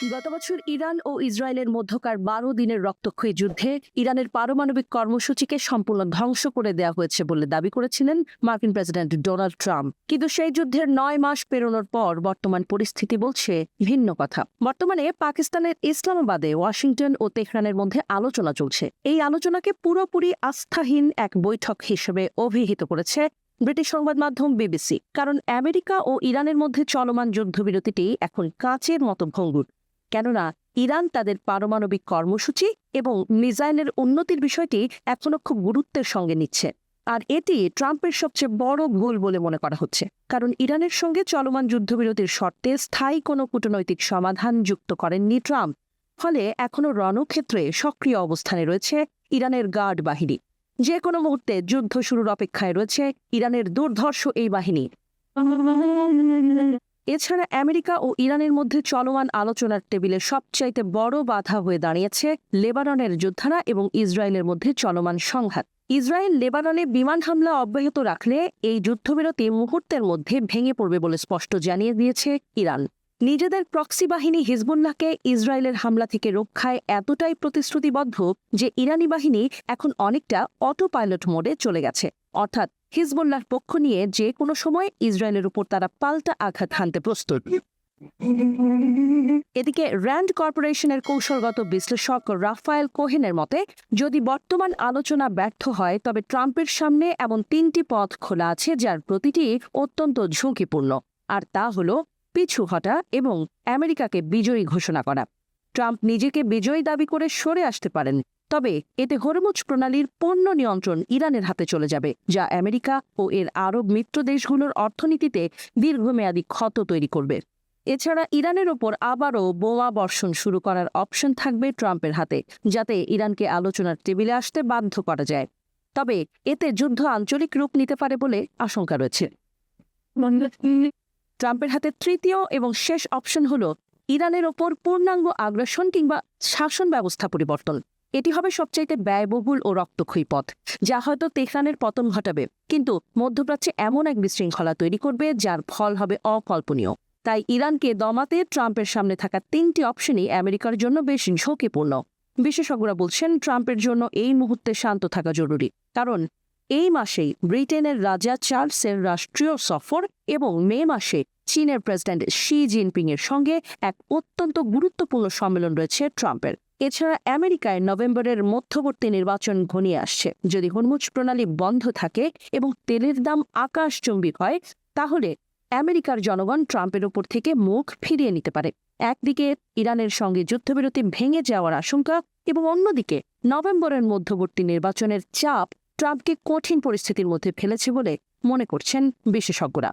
গত বছর ইরান ও ইসরায়েলের মধ্যকার ১২ দিনের রক্তক্ষয়ী যুদ্ধে ইরানের পারমাণবিক কর্মসূচিকে সম্পূর্ণ ধ্বংস করে দেওয়া হয়েছে বলে দাবি করেছিলেন মার্কিন প্রেসিডেন্ট ডোনাল্ড ট্রাম্প। কিন্তু সেই যুদ্ধের ৯ মাস পেরোনোর পর বর্তমান পরিস্থিতি বলছে ভিন্ন কথা। বর্তমানে পাকিস্তানের ইসলামাবাদে ওয়াশিংটন ও তেহরানের মধ্যে আলোচনা চলছে। এই আলোচনাকে পুরোপুরি আস্থাহীন এক বৈঠক হিসেবে অভিহিত করেছে ব্রিটিশ সংবাদ মাধ্যম বিবিসি। কারণ আমেরিকা ও ইরানের মধ্যে চলমান যুদ্ধবিরতিটি এখন কাচের মতো ভঙ্গুর। কেননা ইরান তাদের পারমাণবিক কর্মসূচি এবং মিসাইলের উন্নতির বিষয়টি এখনো খুব গুরুত্বের সঙ্গে নিচ্ছে। আর এটি ট্রাম্পের সবচেয়ে বড় ভুল বলে মনে করা হচ্ছে। কারণ ইরানের সঙ্গে চলমান যুদ্ধবিরতির শর্তে স্থায়ী কোনো কূটনৈতিক সমাধান যুক্ত করেননি ট্রাম্প। ফলে এখনও রণক্ষেত্রে সক্রিয় অবস্থানে রয়েছে ইরানের গার্ড বাহিনী। যে কোনো মুহূর্তে যুদ্ধ শুরুর অপেক্ষায় রয়েছে ইরানের দুর্ধর্ষ এই বাহিনী। এছাড়া আমেরিকা ও ইরানের মধ্যে চলমান আলোচনার টেবিলে সবচাইতে বড় বাধা হয়ে দাঁড়িয়েছে লেবাননের যোদ্ধারা এবং ইসরায়েলের মধ্যে চলমান সংঘাত। ইসরায়েল লেবাননে বিমান হামলা অব্যাহত রাখলে এই যুদ্ধবিরতি মুহূর্তের মধ্যে ভেঙে পড়বে বলে স্পষ্ট জানিয়ে দিয়েছে ইরান। নিজেদের প্রক্সি বাহিনী হিজবুল্লাহকে ইসরায়েলের হামলা থেকে রক্ষায় এতটাই প্রতিশ্রুতিবদ্ধ যে ইরানি বাহিনী এখন অনেকটা অটো পাইলট মোডে চলে গেছে। অর্থাৎ হিজবুল্লাহর পক্ষ নিয়ে যে কোনো সময় ইসরায়েলের উপর তারা পাল্টা আঘাত হানতে প্রস্তুত। এদিকে র্যান্ড কর্পোরেশনের কৌশলগত বিশ্লেষক রাফায়েল কোহেনের মতে, যদি বর্তমান আলোচনা ব্যর্থ হয় তবে ট্রাম্পের সামনে এমন ৩টি পথ খোলা আছে যার প্রতিটি অত্যন্ত ঝুঁকিপূর্ণ। আর তা হল পিছু হটা এবং আমেরিকাকে বিজয়ী ঘোষণা করা। ট্রাম্প নিজেকে বিজয়ী দাবি করে সরে আসতে পারেন, তবে এতে হরমুজ প্রণালীর পণ্য নিয়ন্ত্রণ ইরানের হাতে চলে যাবে, যা আমেরিকা ও এর আরব মিত্র দেশগুলোর অর্থনীতিতে দীর্ঘমেয়াদী ক্ষত তৈরি করবে। এছাড়া ইরানের ওপর আবারও বোমা বর্ষণ শুরু করার অপশন থাকবে ট্রাম্পের হাতে, যাতে ইরানকে আলোচনার টেবিলে আসতে বাধ্য করা যায়। তবে এতে যুদ্ধ আঞ্চলিক রূপ নিতে পারে বলে আশঙ্কা রয়েছে। ট্রাম্পের হাতে তৃতীয় এবং শেষ অপশন হল ইরানের ওপর পূর্ণাঙ্গ আগ্রাসন কিংবা শাসন ব্যবস্থা পরিবর্তন। এটি হবে সবচাইতে ব্যয়বহুল ও রক্তক্ষয়ী পথ, যা হয়তো তেহরানের পতন ঘটাবে, কিন্তু মধ্যপ্রাচ্যে এমন এক বিশৃঙ্খলা তৈরি করবে যার ফল হবে অকল্পনীয়। তাই ইরানকে দমাতে ট্রাম্পের সামনে থাকা ৩টি অপশনই আমেরিকার জন্য বেশ ঝুঁকিপূর্ণ। বিশেষজ্ঞরা বলছেন ট্রাম্পের জন্য এই মুহূর্তে শান্ত থাকা জরুরি, কারণ এই মাসেই ব্রিটেনের রাজা চার্লসের রাষ্ট্রীয় সফর এবং মে মাসে চীনের প্রেসিডেন্ট শি জিনপিংয়ের সঙ্গে এক অত্যন্ত গুরুত্বপূর্ণ সম্মেলন রয়েছে ট্রাম্পের। এছাড়া আমেরিকায় নভেম্বরের মধ্যবর্তী নির্বাচন ঘনিয়ে আসছে। যদি হরমুজ প্রণালী বন্ধ থাকে এবং তেলের দাম আকাশচুম্বী হয়, তাহলে আমেরিকার জনগণ ট্রাম্পের ওপর থেকে মুখ ফিরিয়ে নিতে পারে। একদিকে ইরানের সঙ্গে যুদ্ধবিরতি ভেঙে যাওয়ার আশঙ্কা এবং অন্যদিকে নভেম্বরের মধ্যবর্তী নির্বাচনের চাপ ট্রাম্পকে কঠিন পরিস্থিতির মধ্যে ফেলেছে বলে মনে করছেন বিশেষজ্ঞরা।